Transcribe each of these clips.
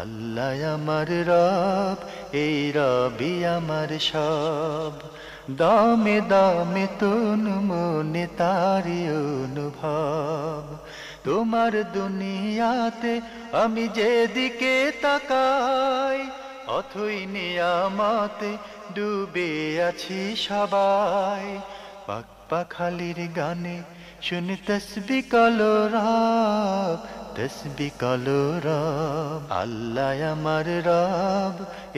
আল্লাহ আমার রব, এই রবি আমার সব। দামে দামে তন মনে তারি অনুভব। তোমার দুনিয়াতে আমি যেদিকে তাকাই, অথই নিয়ামতে ডুবে আছি সবাই। পাক পাখালির গানে শুনি তসবি কলরব, তসবি কলরব। আল্লাহ আমার রব,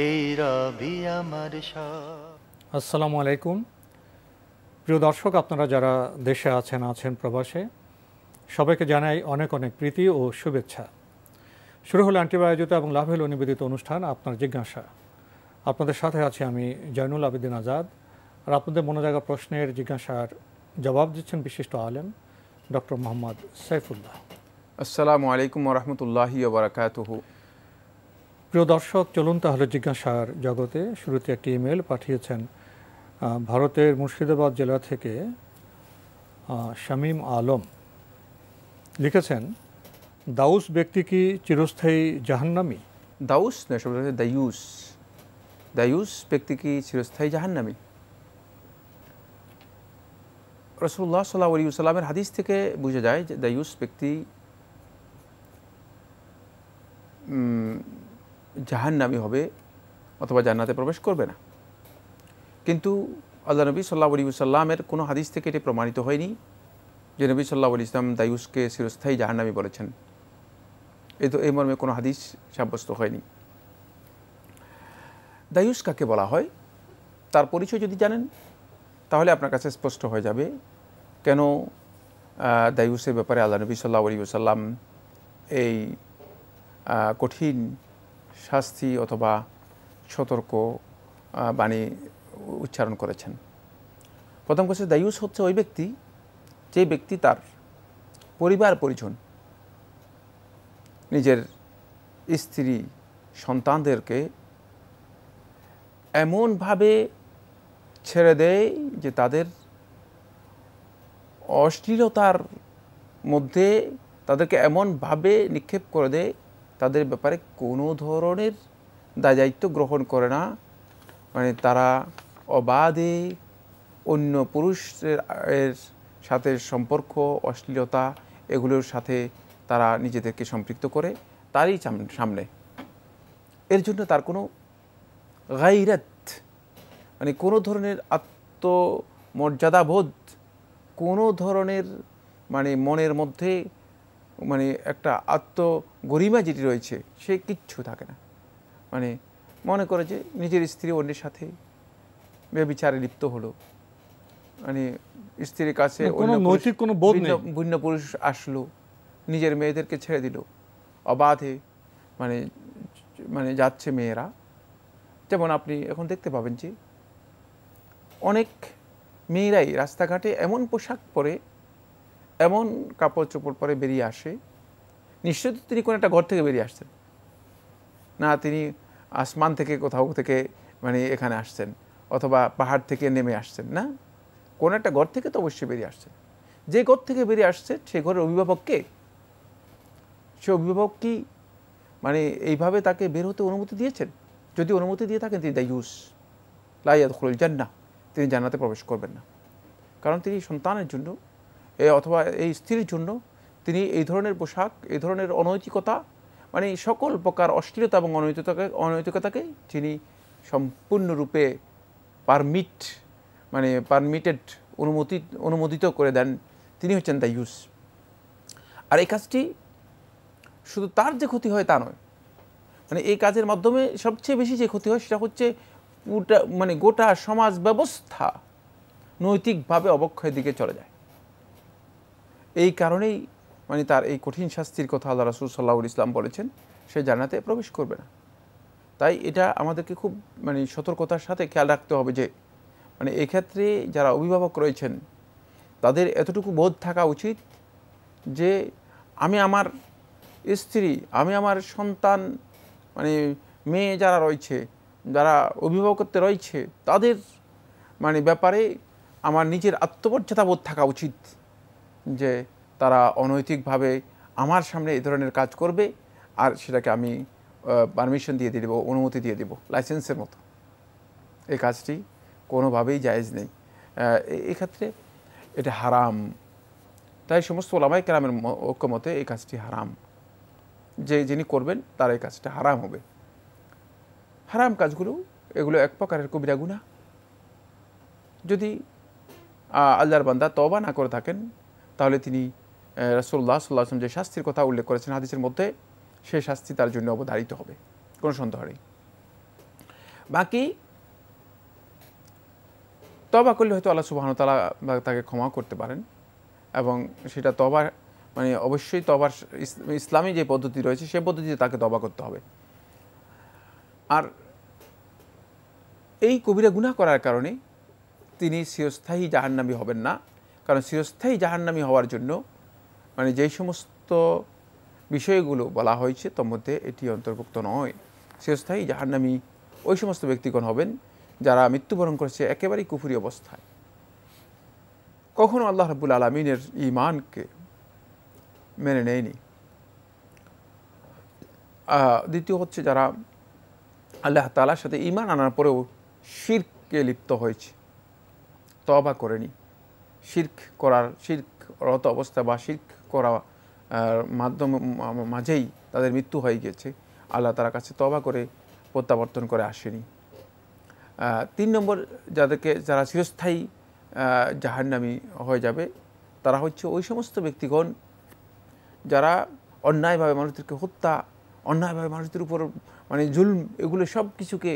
এই রবি আমার সব। আসসালামু আলাইকুম। প্রিয় দর্শক, আপনারা যারা দেশে আছেন প্রবাসে, সবাইকে জানাই অনেক অনেক প্রীতি ও শুভেচ্ছা। শুরু হলো অ্যান্টিবায়োজিত এবং লাভেল নিবেদিত অনুষ্ঠান আপনার জিজ্ঞাসা। আপনাদের সাথে আছি আমি জয়নুল আবেদিন আজাদ। আর আপনাদের মনোজাগা প্রশ্নের জিজ্ঞাসার জবাব দিচ্ছেন বিশিষ্ট আলেম ডক্টর মোহাম্মদ সাইফুল্লাহ। আসসালামু আলাইকুম ওরহমতুল্লাহি ওবরাকাতুহু। প্রিয় দর্শক, চলুন তাহলে জিজ্ঞাসার জগতে। শুরুতে একটি ইমেল পাঠিয়েছেন ভারতের মুর্শিদাবাদ জেলা থেকে শামীম আলম। লিখেছেন, দাউস ব্যক্তি কি চিরস্থায়ী জাহান্নামী? দাউস না, শব্দ হচ্ছে দায়ুস। দায়ুস ব্যক্তি কি চিরস্থায়ী জাহান্নামী? রাসূলুল্লাহ সাল্লাল্লাহু আলাইহি ওয়াসাল্লামের হাদিস থেকে বোঝা যায় যে দায়ুস ব্যক্তি জাহান্নামী হবে অথবা জান্নাতে প্রবেশ করবে না। কিন্তু আল্লাহ নবী সাল্লাল্লাহু আলাইহি ওয়াসাল্লামের কোনো হাদিস থেকে এটি প্রমাণিত হয়নি যে নবী সাল্লাল্লাহু আলাইহি ওয়াসাল্লাম দায়ুসকে চিরস্থায়ী জাহান্নামী বলেছেন। এই মর্মে কোনো হাদিস সাব্যস্ত হয়নি। দায়ুস কাকে বলা হয় তার পরিচয় যদি জানেন তাহলে আপনার কাছে স্পষ্ট হয়ে যাবে কেন দায়ুসের ব্যাপারে আল্লাহ নবী সাল্লাল্লাহু আলাইহি ওয়াসাল্লাম এই কঠিন শাস্তি অথবা সতর্ক বাণী উচ্চারণ করেছেন। প্রথম কথা, দায়ুস হচ্ছে ওই ব্যক্তি যে ব্যক্তি তার পরিবার পরিজন, নিজের স্ত্রী সন্তানদেরকে এমনভাবে ছেড়ে দেয় যে তাদের অশ্লীলতার মধ্যে তাদেরকে এমনভাবে নিক্ষেপ করে দেয়, তাদের ব্যাপারে কোনো ধরনের দায়িত্ব গ্রহণ করে না। মানে তারা অবাধে অন্য পুরুষের সাথে সম্পর্ক, অশ্লীলতা এগুলোর সাথে তারা নিজেদেরকে সম্পৃক্ত করে তারই সামনে। এর জন্য তার কোনো গায়রাত, মানে কোনো ধরনের আত্মমর্যাদাবোধ, কোনো ধরনের মানে মনের মধ্যে মানে একটা আত্মগরিমা যেটি রয়েছে সে কিচ্ছু থাকে না। মানে মনে করে যে নিজের স্ত্রী অন্যের সাথে ব্যভিচারে লিপ্ত হলো, মানে স্ত্রীর কাছে ভিন্ন পুরুষ আসলো, নিজের মেয়েদেরকে ছেড়ে দিল, অবাধে মানে মানে যাচ্ছে মেয়েরা। যেমন আপনি এখন দেখতে পাবেন যে অনেক মেয়েরাই রাস্তাঘাটে এমন পোশাক পরে, এমন কাপড় চোপড় পরে বেরিয়ে আসে, নিশ্চয়ই তিনি কোনো একটা ঘর থেকে বেরিয়ে আসছেন না, তিনি আসমান থেকে কোথাও থেকে মানে এখানে আসছেন অথবা পাহাড় থেকে নেমে আসছেন না, কোনো একটা ঘর থেকে তো অবশ্যই বেরিয়ে আসছেন। যে ঘর থেকে বেরিয়ে আসছে সে ঘরের অভিভাবককে, সে অভিভাবক কি মানে এইভাবে তাকে বের হতে অনুমতি দিয়েছেন? যদি অনুমতি দিয়ে থাকেন তিনি দায়ুস, লা ইয়াদখুলুল জান্নাহ, তিনি জান্নাতে প্রবেশ করবেন না। কারণ তিনি সন্তানের জন্য অথবা এই স্ত্রীর জন্য তিনি এই ধরনের পোশাক, এই ধরনের অনৈতিকতা, মানে সকল প্রকার অশ্লীলতা এবং অনৈতিকতাকে তিনি সম্পূর্ণরূপে পারমিটেড অনুমোদিত করে দেন। তিনি হচ্ছেন দায়ুস। আর এই কাজটি শুধু তার যে ক্ষতি হয় তা নয়, মানে এই কাজের মাধ্যমে সবচেয়ে বেশি যে ক্ষতি হয় সেটা হচ্ছে গোটা সমাজ ব্যবস্থা নৈতিকভাবে অবক্ষয়ের দিকে চলে যায়। এই কারণেই মানে তার এই কঠিন শাস্তির কথা আল্লাহ রাসূল সাল্লাল্লাহু আলাইহি ওয়াসাল্লাম বলেছেন, সে জান্নাতে প্রবেশ করবে না। তাই এটা আমাদেরকে খুব মানে সতর্কতার সাথে খেয়াল রাখতে হবে যে মানে এক্ষেত্রে যারা অভিভাবক রয়েছেন তাদের এতটুকু বোধ থাকা উচিত যে আমি আমার স্ত্রী, আমি আমার সন্তান, মানে মেয়ে যারা রয়েছে, যারা অভিভাবকত্বে রয়েছে, তাদের মানে ব্যাপারে আমার নিজের আত্মমর্যাদাবোধ থাকা উচিত যে তারা অনৈতিকভাবে আমার সামনে এই ধরনের কাজ করবে আর সেটাকে আমি পারমিশন দিয়ে দিব, অনুমতি দিয়ে দিব, লাইসেন্সের মতো। এই কাজটি কোনোভাবেই জায়েজ নেই। এক্ষেত্রে এটা হারাম। তাই সমস্ত ওলামায়ে কেরামের ঐক্যমতে এই কাজটি হারাম, যে যিনি করবেন তার এই কাজটা হারাম হবে। হারাম কাজগুলো এগুলো এক প্রকারের কবিরা গুনাহ। যদি আল্লাহর বান্দা তওবা না করে থাকেন, তাহলে তিনি রাসূলুল্লাহ সাল্লাল্লাহু আলাইহি ওয়াসাল্লাম যে শাস্তির কথা উল্লেখ করেছেন হাদিসের মধ্যে, সেই শাস্তি তার জন্য অবধারিত হবে, কোনো সন্দেহ নেই। বাকি তওবা করলে হয়তো আল্লাহ সুবহানাহু ওয়া তাআলা তাকে ক্ষমা করতে পারেন, এবং সেটা তওবার মানে অবশ্যই তওবার ইসলামী যে পদ্ধতি রয়েছে সেই পদ্ধতিতে তাকে তওবা করতে হবে। আর এই কবিরা গুনাহ করার কারণে তিনি চিরস্থায়ী জাহান্নামী হবেন না। কারণ চিরস্থায়ী জাহান্নামী হওয়ার জন্য মানে যেই সমস্ত বিষয়গুলো বলা হয়েছে তার মধ্যে এটি অন্তর্ভুক্ত নয়। চিরস্থায়ী জাহান্নামী ওই সমস্ত ব্যক্তিগণ হবেন যারা মৃত্যুবরণ করেছে একেবারেই কুফরি অবস্থায়, কখনো আল্লাহ রাব্বুল আলামিনের ঈমানকে মেনে নেয়নি। দ্বিতীয় হচ্ছে যারা আল্লাহ তাআলার সাথে ঈমান আনার পরেও শিরকে লিপ্ত হয়েছে, তওবা করেনি, শিরকরত অবস্থা বা শিরক করা মাঝেই তাদের মৃত্যু হয়ে গেছে, আল্লাহ তাআলার কাছে তওবা করে প্রত্যাবর্তন করে আসেনি। 3 নম্বর যারা চিরস্থায়ী জাহান্নামী হয়ে যাবে তারা হচ্ছে ওই সমস্ত ব্যক্তিগণ যারা অন্যায়ভাবে মানুষদেরকে হত্যা, অন্যায়ভাবে মানুষদের উপর মানে জুলম, এগুলো সব কিছুকে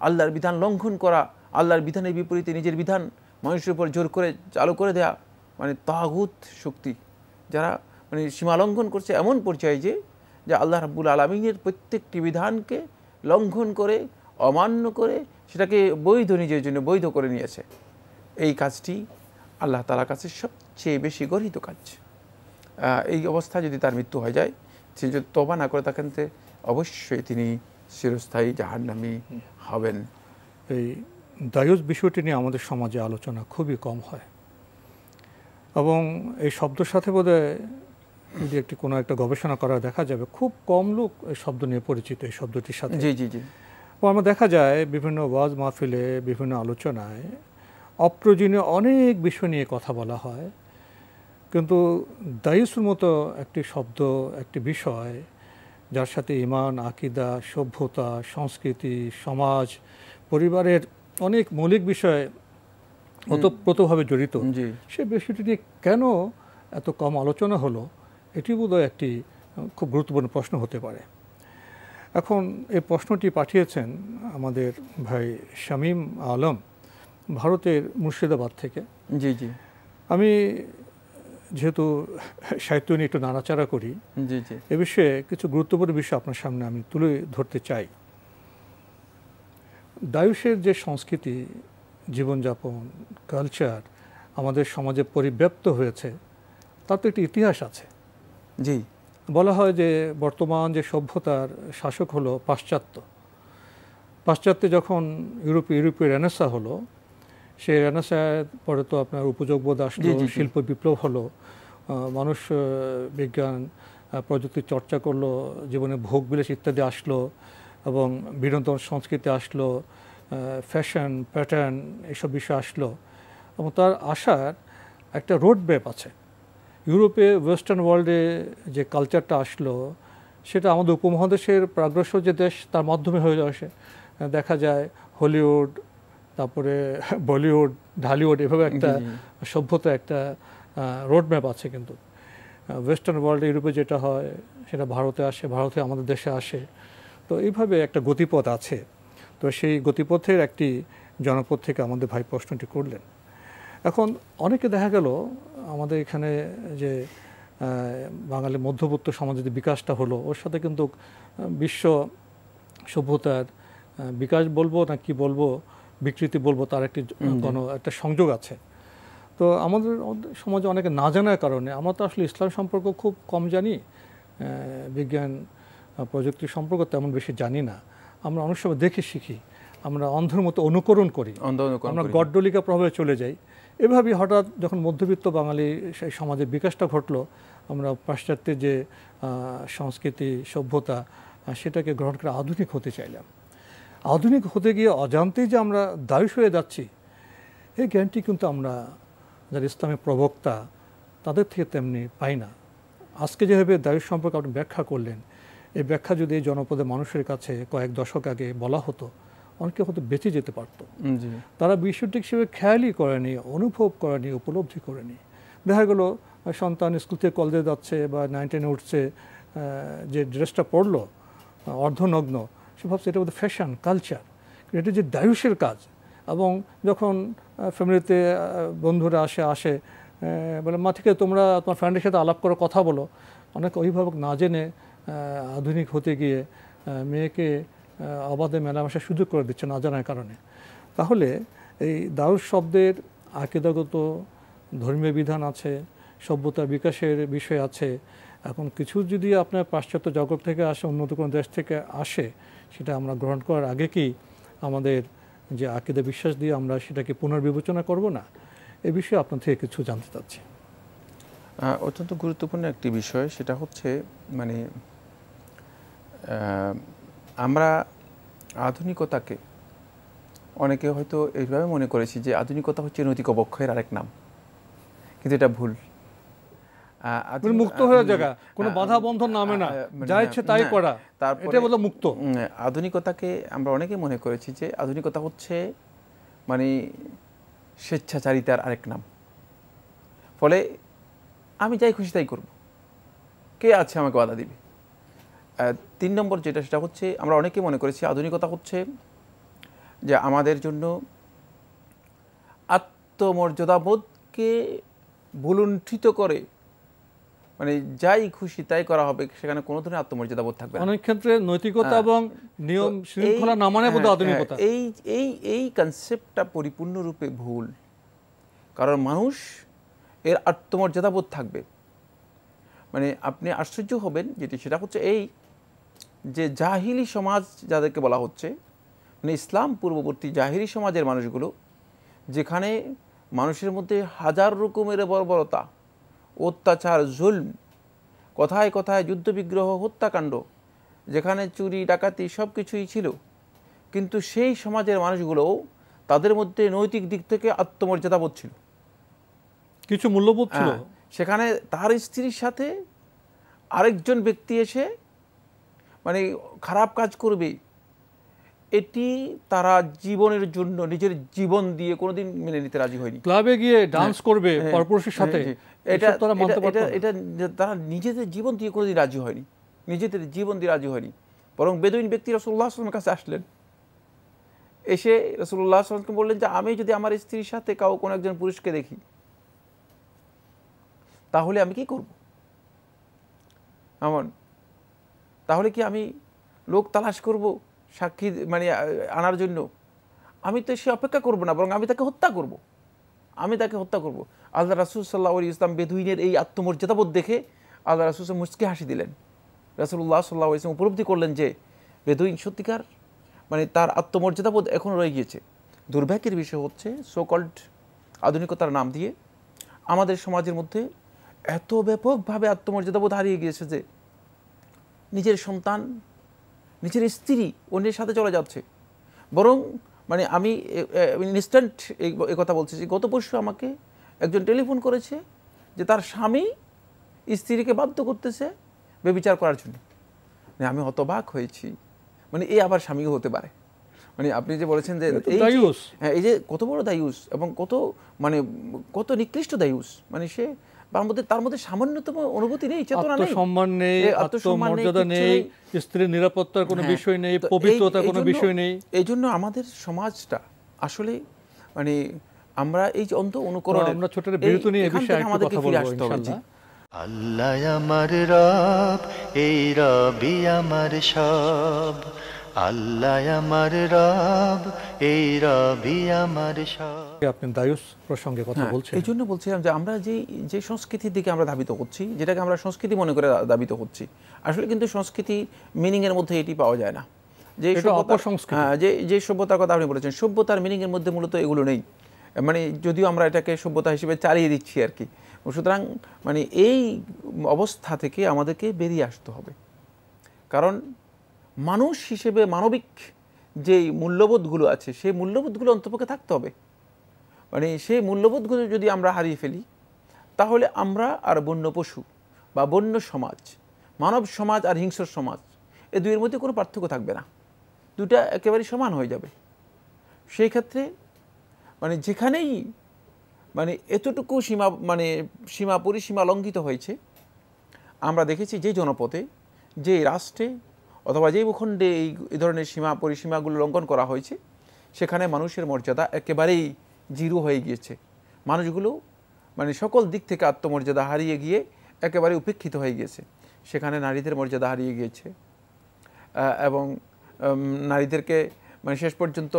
আল্লাহর বিধান লঙ্ঘন করা, আল্লাহর বিধানের বিপরীতে নিজের বিধান মানুষের উপর জোর করে চালু করে দেয়া, মানে তাগুত শক্তি যারা মানে সীমা লঙ্ঘন করছে এমন পর্যায়ে যে আল্লাহ রাব্বুল আলামিনের প্রত্যেকটি বিধানকে লঙ্ঘন করে, অমান্য করে সেটাকে বৈধ নিজের জন্য বৈধ করে নিয়েছে। এই কাজটি আল্লাহ তাআলার কাছে সবচেয়ে বেশি গর্হিত কাজ। এই অবস্থায় যদি তার মৃত্যু হয়ে যায়, সে যদি তওবা না করে থাকেন অবশ্যই তিনি চিরস্থায়ী জাহান্নামী হবেন। এই দায়ুস বিষয়টি নিয়ে আমাদের সমাজে আলোচনা খুবই কম হয়, এবং এই শব্দের সাথে বোধহয় যদি কোনো একটা গবেষণা করা দেখা যাবে খুব কম লোক এই শব্দ নিয়ে পরিচিত, এই শব্দটির সাথে। জি জি জি। আমার দেখা যায় বিভিন্ন ওয়াজ মাহফিলে, বিভিন্ন আলোচনায় অপ্রয়োজনীয় অনেক বিষয় নিয়ে কথা বলা হয়, কিন্তু দায়ুসের মতো একটি শব্দ, একটি বিষয় যার সাথে ঈমান, আকীদা, সভ্যতা, সংস্কৃতি, সমাজ, পরিবারের অনেক মৌলিক বিষয় ওতপ্রোতভাবে জড়িত, সে বিষয়টি নিয়ে কেন এত কম আলোচনা হলো, এটি বোধহয় একটি খুব গুরুত্বপূর্ণ প্রশ্ন হতে পারে। এখন এই প্রশ্নটি পাঠিয়েছেন আমাদের ভাই শামীম আলম, ভারতের মুর্শিদাবাদ থেকে। জি জি। আমি যেহেতু সাহিত্য নিয়ে একটু নাড়াচাড়া করি, জি জি, এ বিষয়ে কিছু গুরুত্বপূর্ণ বিষয় আপনার সামনে আমি তুলে ধরতে চাই। দায়ুসের যে সংস্কৃতি, জীবনযাপন, কালচার আমাদের সমাজে পরিব্যাপ্ত হয়েছে, তার তো একটি ইতিহাস আছে। জি। বলা হয় যে বর্তমান যে সভ্যতার শাসক হলো পাশ্চাত্য। পাশ্চাত্যে যখন ইউরোপীয় রেনেসা হলো, সেই রেনেসার পরে তো আপনার উপযোগবোধ আসলো, শিল্প বিপ্লব হলো, মানুষ বিজ্ঞান প্রযুক্তির চর্চা করলো, জীবনে ভোগ বিলাস ইত্যাদি আসলো, এবং বিনোদন সংস্কৃতি আসলো, ফ্যাশন প্যাটার্ন এসব বিষয় আসলো, এবং তার আসার একটা রোড ম্যাপ আছে। ইউরোপে, ওয়েস্টার্ন ওয়ার্ল্ডে যে কালচারটা আসলো, সেটা আমাদের উপমহাদেশের প্রাগ্রসর যে দেশ তার মাধ্যমে হয়ে আসে। দেখা যায় হলিউড, তারপরে বলিউড, ঢালিউড, এভাবে একটা সভ্যতা, একটা রোড ম্যাপ আছে। কিন্তু ওয়েস্টার্ন ওয়ার্ল্ডে, ইউরোপে যেটা হয় সেটা ভারতে আসে, ভারতে আমাদের দেশে আসে। তো এইভাবে একটা গতিপথ আছে। তো সেই গতিপথের একটি জনপদ থেকে আমাদের ভাই প্রশ্নটি করলেন। এখন অনেকে দেখা গেল আমাদের এখানে যে বাঙালি মধ্যবিত্ত সমাজের যে বিকাশটা হলো, ওর সাথে কিন্তু বিশ্ব সভ্যতার বিকাশ বলবো না কি বলবো, বিকৃতি বলবো, তার একটি একটা সংযোগ আছে। তো আমাদের সমাজে অনেকে না জানার কারণে আমরা তো আসলে ইসলাম সম্পর্ক খুব কম জানি, বিজ্ঞান প্রযুক্তি সম্পর্ক তেমন বেশি জানি না। আমরা অনেক সময় দেখে শিখি, আমরা অন্ধের মতো অনুকরণ করি, আমরা গড্ডলিকা প্রভাবে চলে যাই। এভাবেই হঠাৎ যখন মধ্যবিত্ত বাঙালি সেই সমাজের বিকাশটা ঘটলো, আমরা পাশ্চাত্যের যে সংস্কৃতি, সভ্যতা, সেটাকে গ্রহণ করে আধুনিক হতে চাইলাম। আধুনিক হতে গিয়ে অজান্তেই যে আমরা দায়ুস হয়ে যাচ্ছি, এই জ্ঞানটি কিন্তু আমরা যারা ইসলামের প্রবক্তা তাদের থেকে তেমনি পাই না। আজকে যেভাবে দায়ুস সম্পর্কে আপনি ব্যাখ্যা করলেন, এই ব্যাখ্যা যদি এই জনপদের মানুষের কাছে কয়েক দশক আগে বলা হতো, অনেকে হয়তো বেঁচে যেতে পারতো। তারা বিষয়টি হিসেবে খেয়ালই করেনি, অনুভব করেনি, উপলব্ধি করেনি। দেখা গেল সন্তান স্কুল থেকে কলেজে যাচ্ছে বা 9 10 উঠছে, যে ড্রেসটা পরলো অর্ধনগ্ন, সে ভাবছে এটা বোধহয় ফ্যাশন কালচার, এটা যে দায়ুসের কাজ। এবং যখন ফ্যামিলিতে বন্ধুরা আসে বলে মা থেকে তোমরা তোমার ফ্রেন্ডের সাথে আলাপ করে কথা বলো, অনেক অভিভাবক না জেনে আধুনিক হতে গিয়ে মেয়েকে অবাধে মেলামেশার সুযোগ করে দিচ্ছে না জানার কারণে। তাহলে এই দায়ুস শব্দের আকীদাগত ধর্মীয় বিধান আছে, সভ্যতার বিকাশের বিষয় আছে। এখন কিছু যদি আপনার পাশ্চাত্য জগৎ থেকে আসে, উন্নত কোনো দেশ থেকে আসে, সেটা আমরা গ্রহণ করার আগে কি আমাদের যে আকীদা বিশ্বাস দিয়ে আমরা সেটাকে পুনর্বিবেচনা করব না? এ বিষয়ে আপনার থেকে কিছু জানতে চাচ্ছি। অত্যন্ত গুরুত্বপূর্ণ একটি বিষয়, সেটা হচ্ছে মানে আমরা আধুনিকতাকে অনেকে হয়তো এইভাবে মনে করেছি যে আধুনিকতা হচ্ছে নৈতিক অবক্ষয়ের আরেক নাম, কিন্তু এটা ভুল। মুক্ত হয়ে জায়গা, কোনো বাধা বন্ধন নামে না, যা ইচ্ছে তাই করা, এটা বলে মুক্ত। আধুনিকতাকে আমরা অনেকে মনে করেছি যে আধুনিকতা হচ্ছে মানে স্বেচ্ছাচারিতার আরেক নাম। ফলে আমি যাই খুশি তাই করব, কে আছে আমাকে বাধা দিবে। 3 নম্বর যেটা, সেটা হচ্ছে আমরা অনেকে মনে করেছি আধুনিকতা হচ্ছে যে আমাদের জন্য আত্মমর্যাদাবোধকে ভুলুণ্ঠিত করে, মানে যাই খুশি তাই করা হবে, সেখানে কোনো ধরনের আত্মমর্যাদাবোধ থাকবে না। অনেক ক্ষেত্রে নৈতিকতা এবং নিয়ম শৃঙ্খলা না মানে বোধ আধুনিকতা। এই কনসেপ্টটা পরিপূর্ণরূপে ভুল। কারণ মানুষ এর আত্মমর্যাদাবোধ থাকবে। মানে আপনি আশ্চর্য হবেন, যেটি সেটা হচ্ছে এই যে জাহিলি সমাজ যাদেরকে বলা হচ্ছে, মানে ইসলাম পূর্ববর্তী জাহিলি সমাজের মানুষগুলো, যেখানে মানুষের মধ্যে হাজার রকমের বর্বরতা, অত্যাচার, জুলম, কথায় কথায় যুদ্ধবিগ্রহ, হত্যাকাণ্ড, যেখানে চুরি ডাকাতি সব কিছুই ছিল, কিন্তু সেই সমাজের মানুষগুলোও তাদের মধ্যে নৈতিক দিক থেকে আত্মমর্যাদাবোধ ছিল, কিছু মূল্যবোধ ছিল। সেখানে তার স্ত্রীর সাথে আরেকজন ব্যক্তি এসে মানে খারাপ কাজ করবে, এটি তারা জীবনের জন্য নিজের জীবন দিয়ে কোনোদিন মেনে নিতে রাজি হয়নি। ক্লাবে গিয়ে ডান্স করবে পরপুরুষের সাথে, এটা তারা নিজেদের জীবন দিয়ে কোনোদিন রাজি হয়নি, নিজেদের জীবন দিয়ে রাজি হয়নি। বরং বেদুইন ব্যক্তি রাসূলুল্লাহ সাল্লাল্লাহু আলাইহি ওয়াসাল্লামের কাছে আসলেন, এসে রাসূলুল্লাহ সাল্লাল্লাহু আলাইহি ওয়াসাল্লামকে বললেন যে আমি যদি আমার স্ত্রীর সাথে কোনো একজন পুরুষকে দেখি, তাহলে আমি কি করব? এমন তাহলে কি আমি লোক তালাশ করব সাক্ষী মানে আনার জন্য? আমি তো সে অপেক্ষা করব না, বরং আমি তাকে হত্যা করব। আল্লাহ রাসূল সাল্লাল্লাহু আলাইহি ওয়াসাল্লাম বেদুইনের এই আত্মমর্যাদাবোধ দেখে আল্লাহ রাসূল মুচকি হাসি দিলেন। রাসূলুল্লাহ সাল্লাল্লাহু আলাইহি ওয়াসাল্লাম উপলব্ধি করলেন যে বেদুইন সত্যিকার মানে তার আত্মমর্যাদাবোধ এখনও রয়ে গিয়েছে। দুর্ভাগ্যের বিষয় হচ্ছে সো কল্ড আধুনিকতার নাম দিয়ে আমাদের সমাজের মধ্যে এত ব্যাপকভাবে আত্মমর্যাদাবোধ হারিয়ে গিয়েছে যে নিজের সন্তান, নিজের স্ত্রী অন্যের সাথে চলে যাচ্ছে। বরং মানে আমি ইনস্ট্যান্ট এই কথা বলছি যে গত পরশু আমাকে একজন টেলিফোন করেছে যে তার স্বামী স্ত্রীকে বাধ্য করতেছে ব্যভিচার করার জন্য। মানে আমি হতবাক হয়েছি, মানে এই আবার স্বামীও হতে পারে। মানে আপনি যে বলেছেন যে এই যে কত বড় দায়ুস এবং কত নিকৃষ্ট দায়ুস, মানে সে তার মধ্যে সামান্যতম অনুভূতি নেই, চেতনা নেই, সম্মান নেই, আত্মমর্যাদা নেই, স্ত্রীর নিরাপত্তার কোনো বিষয় নেই, পবিত্রতার কোনো বিষয় নেই। এই জন্য আমাদের সমাজটা আসলে মানে আমরা এই যে অন্ত অনুকরণ, আমরা ছোট বিরতি নিয়ে এই বিষয়ে একটু কথা বলবো ইনশাআল্লাহ। আল্লাহ আমার রব, এই রবই আমার সব। আল্লাহ আমার রব, এই রবই আমার সব। আপনি দায়ুস প্রসঙ্গে কথা বলছেন, এই জন্য বলছিলাম যে আমরা যে সংস্কৃতির দিকে আমরা ধাবিত হচ্ছি, যেটাকে আমরা সংস্কৃতি মনে করে ধাবিত হচ্ছি, আসলে কিন্তু সংস্কৃতি মিনিং এর মধ্যে এটি পাওয়া যায় না। যে সভ্যতার কথা আপনি বলেছেন, সভ্যতার মিনিং এর মধ্যে মূলত এগুলো নেই। মানে যদিও আমরা এটাকে সভ্যতা হিসেবে চালিয়ে দিচ্ছি আর কি। সুতরাং মানে এই অবস্থা থেকে আমাদেরকে বেরিয়ে আসতে হবে। কারণ মানুষ হিসেবে মানবিক যেই মূল্যবোধগুলো আছে সেই মূল্যবোধগুলো অন্তপক্ষে থাকতে হবে। মানে সেই মূল্যবোধগুলো যদি আমরা হারিয়ে ফেলি তাহলে আমরা আর বন্য পশু বা বন্য সমাজ, মানব সমাজ আর হিংস্র সমাজ, এই দুইয়ের মধ্যে কোনো পার্থক্য থাকবে না, দুটা একেবারেই সমান হয়ে যাবে। সেই ক্ষেত্রে মানে যেখানেই মানে এতটুকু সীমা পরিসীমা লঙ্ঘিত হয়েছে, আমরা দেখেছি যে জনপদে, যে রাষ্ট্রে অথবা যে ভূখণ্ডে এই ধরনের পরিসীমাগুলো লঙ্ঘন করা হয়েছে, সেখানে মানুষের মর্যাদা একেবারেই জিরো হয়ে গিয়েছে। মানুষগুলো মানে সকল দিক থেকে আত্মমর্যাদা হারিয়ে গিয়ে একেবারে উপেক্ষিত হয়ে গিয়েছে। সেখানে নারীদের মর্যাদা হারিয়ে গিয়েছে এবং নারীদেরকে মানে শেষ পর্যন্ত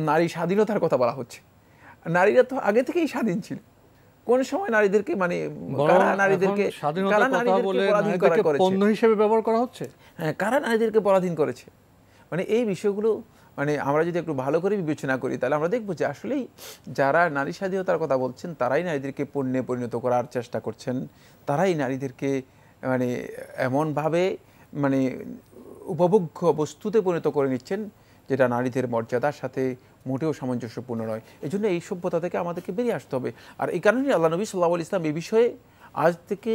নারী স্বাধীনতার কথা বলা হচ্ছে। নারীরা তো আগে থেকেই স্বাধীন ছিল। কোন সময় নারীদেরকে মানে কারা নারীদেরকে পরাধীন করেছে, পণ্য হিসেবে ব্যবহার করা হচ্ছে? হ্যাঁ, কারা নারীদেরকে পরাধীন করেছে? মানে এই বিষয়গুলো মানে আমরা যদি একটু ভালো করে বিবেচনা করি তাহলে আমরা দেখব যে আসলেই যারা নারী স্বাধীনতার কথা বলছেন তারাই নারীদেরকে পণ্যে পরিণত করার চেষ্টা করছেন, তারাই নারীদেরকে মানে এমনভাবে মানে উপভোগ্য বস্তুতে পরিণত করে নিচ্ছেন যেটা নারীদের মর্যাদার সাথে মোটেও সামঞ্জস্যপূর্ণ নয়। এই জন্য এই সভ্যতা থেকে আমাদেরকে বেরিয়ে আসতে হবে। আর এই কারণেই আল্লাহ নবী সাল্লাল্লাহু আলাইহি ওয়াসাল্লাম এই বিষয়ে আজ থেকে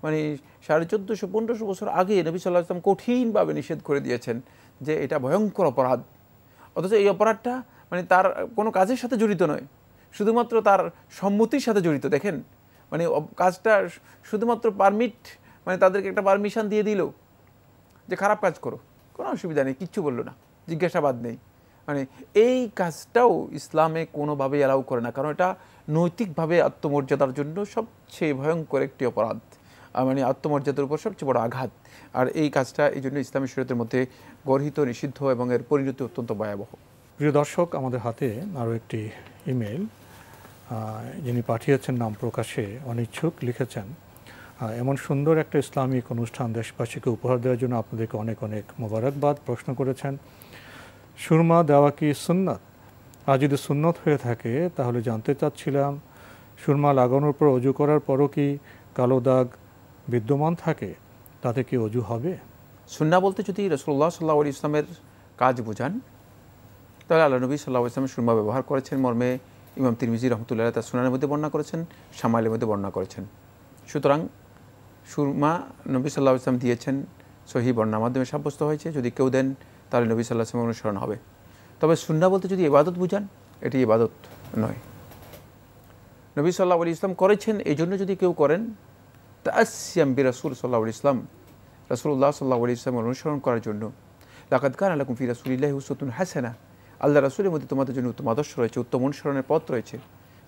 মানে 1450-1500 বছর আগে নবী সাল্লাল্লাহু আলাইহি ওয়াসাল্লাম কঠিনভাবে নিষেধ করে দিয়েছেন যে এটা ভয়ঙ্কর অপরাধ। অথচ এই অপরাধটা মানে তার কোনো কাজের সাথে জড়িত নয়, শুধুমাত্র তার সম্মতির সাথে জড়িত। দেখেন মানে কাজটা শুধুমাত্র পারমিট, মানে তাদেরকে একটা পারমিশন দিয়ে দিল যে খারাপ কাজ করো, কোনো অসুবিধা নেই, কিচ্ছু বললো না, জিজ্ঞাসাবাদ নেই। মানে এই কাজটাও ইসলামে কোনোভাবেই অ্যালাউ করে না, কারণ এটা নৈতিকভাবে আত্মমর্যাদার জন্য সবচেয়ে ভয়ঙ্কর একটি অপরাধ, মানে আত্মমর্যাদার উপর সবচেয়ে বড় আঘাত। আর এই কাজটা এই জন্য ইসলামী শরীয়তের মধ্যে গর্হিত, নিষিদ্ধ এবং এর পরিণতি অত্যন্ত ভয়াবহ। প্রিয় দর্শক, আমাদের হাতে আরও একটি ইমেল, যিনি পাঠিয়েছেন নাম প্রকাশে অনিচ্ছুক, লিখেছেন এমন সুন্দর একটা ইসলামিক অনুষ্ঠান দেশবাসীকে উপহার দেওয়ার জন্য আপনাদেরকে অনেক অনেক মোবারকবাদ। প্রশ্ন করেছেন, সুরমা দেওয়া কি সুন্নাত? আর যদি সুন্নত হয়ে থাকে তাহলে জানতে চাচ্ছিলাম সুরমা লাগানোর পর অজু করার পরও কি কালো দাগ বিদ্যমান থাকে, তাতে কি অজু হবে? সুন্নাহ বলতে যদি রাসূলুল্লাহ সাল্লাল্লাহু আলাইহি ওয়াসাল্লামের কাজ বোঝান তাহলে আল্লাহ নবী সাল্লাল্লাহু আলাইহি ওয়াসাল্লাম সুরমা ব্যবহার করেছেন মর্মে ইমাম তিরমিজি রাহমাতুল্লাহ আলাইহি তার সুনানের মধ্যে বর্ণনা করেছেন, শামাইলের মধ্যে বর্ণনা করেছেন। সুতরাং সুরমা নবী সাল্লাল্লাহু আলাইহি ওয়াসাল্লাম দিয়েছেন, সহিহ বর্ণনার মাধ্যমে সাব্যস্ত হয়েছে। যদি কেউ দেন তাহলে নবী সাল্লাল্লাহু আলাইহি ওয়াসাল্লামের অনুসরণ হবে। তবে সুন্নাহ বলতে যদি ইবাদত বুঝান, এটি ইবাদত নয়। নবী সাল্লাল্লাহু আলাইহি ওয়াসাল্লাম করেছেন, এই জন্য যদি কেউ করেন তাআসসিয়াম বিরাসূল সাল্লাল্লাহু আলাইহি ওয়াসাল্লাম, রাসূলুল্লাহ সাল্লাল্লাহু আলাইহি ওয়াসাল্লামের অনুসরণ করার জন্য, লাকাদ কানা লাকুম ফি রাসূলিল্লাহি উসওয়াতুন হাসানাহ, আল্লাহ রাসূলের মধ্যে তোমাদের জন্য উত্তম আদর্শ রয়েছে, উত্তম অনুসরণের পথ রয়েছে।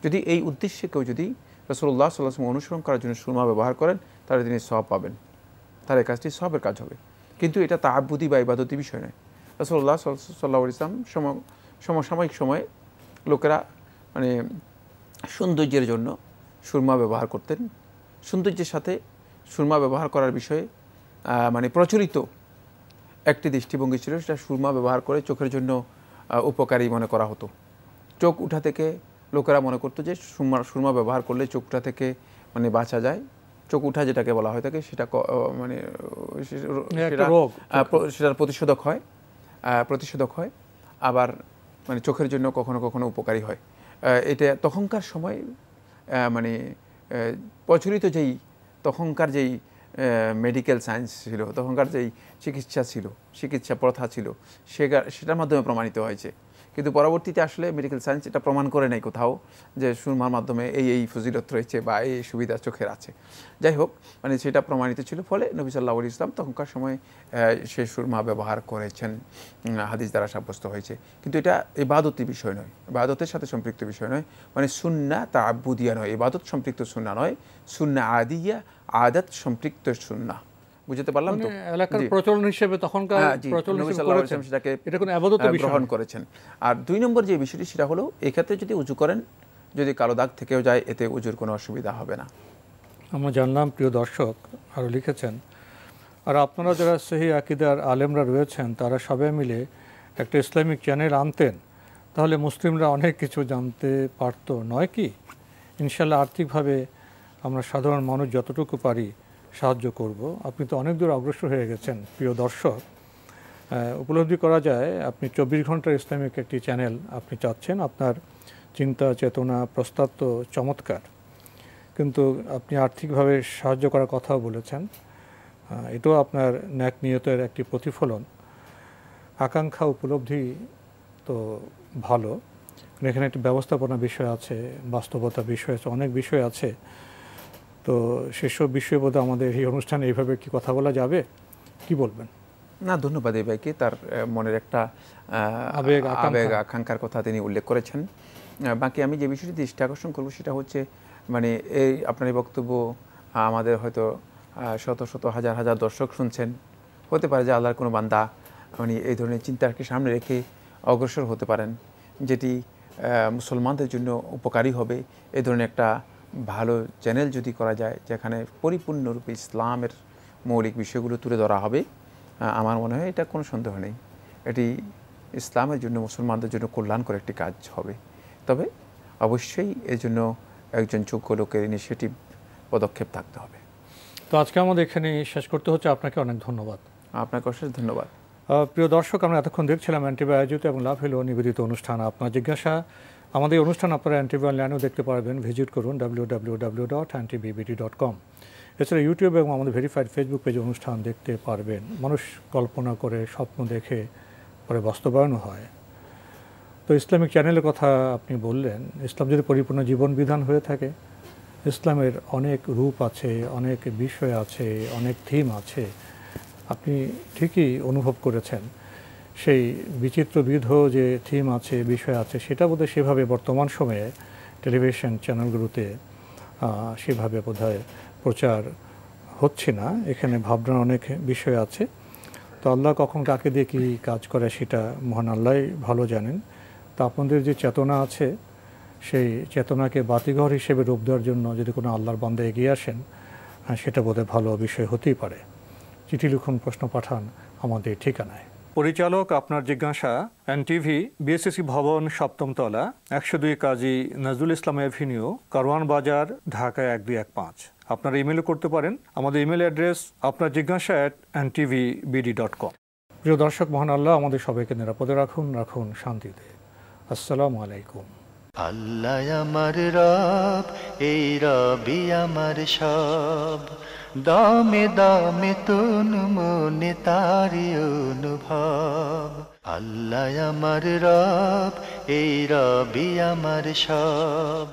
যদি এই উদ্দেশ্যে কেউ যদি রাসূলুল্লাহ সাল্লাল্লাহু আলাইহি ওয়াসাল্লাম অনুসরণ করার জন্য সুরমা ব্যবহার করেন তাহলে তিনি সওয়াব পাবেন, তার এই কাজটি সওয়াবের কাজ হবে। কিন্তু এটা তাআব্বুদি বা ইবাদতি বিষয় নয়। রাসূলুল্লাহ সাল্লাল্লাহু আলাইহি ওয়াসাল্লাম সমসাময়িক সময়ে লোকেরা মানে সৌন্দর্যের জন্য সুরমা ব্যবহার করতেন। সৌন্দর্যের সাথে সুরমা ব্যবহার করার বিষয়ে মানে প্রচলিত একটি দৃষ্টিভঙ্গি ছিল, সেটা সুরমা ব্যবহার করে চোখের জন্য উপকারী মনে করা হতো। চোখ উঠা থেকে লোকেরা মনে করতো যে সুরমা ব্যবহার করলে চোখ উঠা থেকে মানে বাঁচা যায়। চোখ উঠা যেটাকে বলা হয় থাকে সেটা মানে সেটার প্রতিষেধক হয়, আবার মানে চোখের জন্য কখনো কখনো উপকারী হয়। এটা তখনকার সময় মানে প্রচলিত তখনকার যেই মেডিকেল সায়েন্স ছিল, তখনকার যেই চিকিৎসা প্রথা ছিল সেটার মাধ্যমে প্রমাণিত হয়েছে। কিন্তু পরবর্তীতে আসলে মেডিকেল সায়েন্স এটা প্রমাণ করে নাই কোথাও যে সুরমার মাধ্যমে এই ফজিলত রয়েছে বা এই সুবিধা চোখের আছে। যাই হোক, মানে সেটা প্রমাণিত ছিল, ফলে নবী সাল্লাল্লাহু আলাইহি ওয়াসাল্লাম তখনকার সময় সে সুরমা ব্যবহার করেছেন, হাদিস দ্বারা সাব্যস্ত হয়েছে। কিন্তু এটা ইবাদতি বিষয় নয়, ইবাদতের সাথে সম্পৃক্ত বিষয় নয়, মানে সুন্নাহ তাআব্বুদিয়া নয়, ইবাদত সম্পৃক্ত সুন্নাহ নয়, সুন্নাহ আদিয়া, আদাত সম্পৃক্ত সুন্নাহ। বুঝতে পারলাম তো? এলাকার প্রচলন হিসেবে তখনকার প্রচলন হিসেবে সেটাকে এটা কোনো ইবাদতের বিষয় গ্রহণ করেছেন। আর দুই নম্বর যে বিষয়টি সেটা হলো এই ক্ষেত্রে যদি উজু করেন, যদি কালো দাগ থেকেও যায় এতে উজুর কোনো অসুবিধা হবে না। আমরা জানলাম। প্রিয় দর্শক আরও লিখেছেন, আর আপনারা যারা সহিহ আকীদার আলেমরা রয়েছেন তারা সবাই মিলে একটা ইসলামিক চ্যানেল আনতেন তাহলে মুসলিমরা অনেক কিছু জানতে পারত, নয় কি? ইনশাল্লাহ আর্থিকভাবে আমরা সাধারণ মানুষ যতটুকু পারি সাহায্য করব। আপনি তো অনেক দূর অগ্রসর হয়ে গেছেন প্রিয় দর্শক। উপলব্ধি করা যায় আপনি 24 ঘন্টার ইসলামিক একটি চ্যানেল আপনি চাচ্ছেন। আপনার চিন্তা চেতনা প্রস্তাব তো চমৎকার, কিন্তু আপনি আর্থিকভাবে সাহায্য করার কথাও বলেছেন। এটাও আপনার ন্যাক নিয়তের একটি প্রতিফলন। আকাঙ্ক্ষা উপলব্ধি তো ভালো, এখানে একটি ব্যবস্থাপনা বিষয় আছে, বাস্তবতা বিষয় আছে, অনেক বিষয় আছে। তো সেসব বিষয়ে বোধহয় আমাদের এই অনুষ্ঠানে এইভাবে কি কথা বলা যাবে, কি বলবেন? না, ধন্যবাদ এই ভাইকে, তার মনের একটা আবেগ আকাঙ্ক্ষার কথা তিনি উল্লেখ করেছেন। বাকি আমি যে বিষয়টি দৃষ্টি আকর্ষণ করবো সেটা হচ্ছে মানে এই আপনার এই বক্তব্য আমাদের হয়তো শত শত হাজার হাজার দর্শক শুনছেন। হতে পারে যে আল্লাহর কোনো বান্দা মানে এই ধরনের চিন্তাকে সামনে রেখে অগ্রসর হতে পারেন, যেটি মুসলমানদের জন্য উপকারী হবে। এই ধরনের একটা ভালো চ্যানেল যদি করা যায় যেখানে পরিপূর্ণরূপে ইসলামের মৌলিক বিষয়গুলো তুলে ধরা হবে, আমার মনে হয় এটা কোনো সন্দেহ নেই, এটি ইসলামের জন্য মুসলমানদের জন্য কল্যাণকর একটি কাজ হবে। তবে অবশ্যই এর জন্য একজন যোগ্য লোকের ইনিশিয়েটিভ পদক্ষেপ থাকতে হবে। তো আজকে আমাদের এখানে শেষ করতে হচ্ছে। আপনাকে অনেক ধন্যবাদ। আপনাকে অশেষ ধন্যবাদ। প্রিয় দর্শক, আমরা এতক্ষণ দেখছিলাম অ্যান্টিবায় আয়োজিত এবং লাভ হলো নিবেদিত অনুষ্ঠান আপনার জিজ্ঞাসা। আমাদের অনুষ্ঠান আপনারা অ্যান্টিবায় অনলাইনেও দেখতে পারবেন, ভিজিট করুন www.antibbt.com। এছাড়া ইউটিউব এবং আমাদের ভেরিফাইড ফেসবুক পেজে অনুষ্ঠান দেখতে পারবেন। মানুষ কল্পনা করে, স্বপ্ন দেখে, পরে বাস্তবায়নও হয়। তো ইসলামিক চ্যানেলের কথা আপনি বললেন, ইসলাম যদি পরিপূর্ণ জীবন বিধান হয়ে থাকে, ইসলামের অনেক রূপ আছে, অনেক বিষয় আছে, অনেক থিম আছে, আপনি ঠিকই অনুভব করেছেন। সেই বিচিত্রবিধ যে থিম আছে, বিষয় আছে, সেটা বোধহয় সেভাবে বর্তমান সময়ে টেলিভিশন চ্যানেলগুলোতে সেভাবে বোধহয় প্রচার হচ্ছে না। এখানে ভাবনার অনেক বিষয় আছে। তো আল্লাহ কখন কাকে দিয়ে কী কাজ করে সেটা মহান আল্লাহ ভালো জানেন। তো আপনাদের যে চেতনা আছে, সেই চেতনাকে বাতিঘর হিসেবে রূপ দেওয়ার জন্য যদি কোনো আল্লাহর বান্দা এগিয়ে আসেন, সেটা বোধহয় ভালো বিষয় হতেই পারে। চিঠি লিখুন, প্রশ্ন পাঠান আমাদের ঠিকানায়। পরিচালক আপনার জিজ্ঞাসা, এনটিভি, বিএসসি ভবন, 7ম তলা, 102 কাজী নজরুল ইসলাম এভিনিউ, কারওয়ান বাজার, ঢাকা 1215। আপনারা ইমেলও করতে পারেন। আমাদের ইমেল অ্যাড্রেস আপনার জিজ্ঞাসা @ntvbd.com। প্রিয় দর্শক, মহান আল্লাহ আমাদের সবাইকে নিরাপদে রাখুন, রাখুন শান্তিতে। আসসালামু আলাইকুম। আল্লাহ আমার রব, এই রবি আমার সব, দামে দামে তুন মনে তারি অনুভব। আল্লাহ আমার রব, এই রবি আমার সব।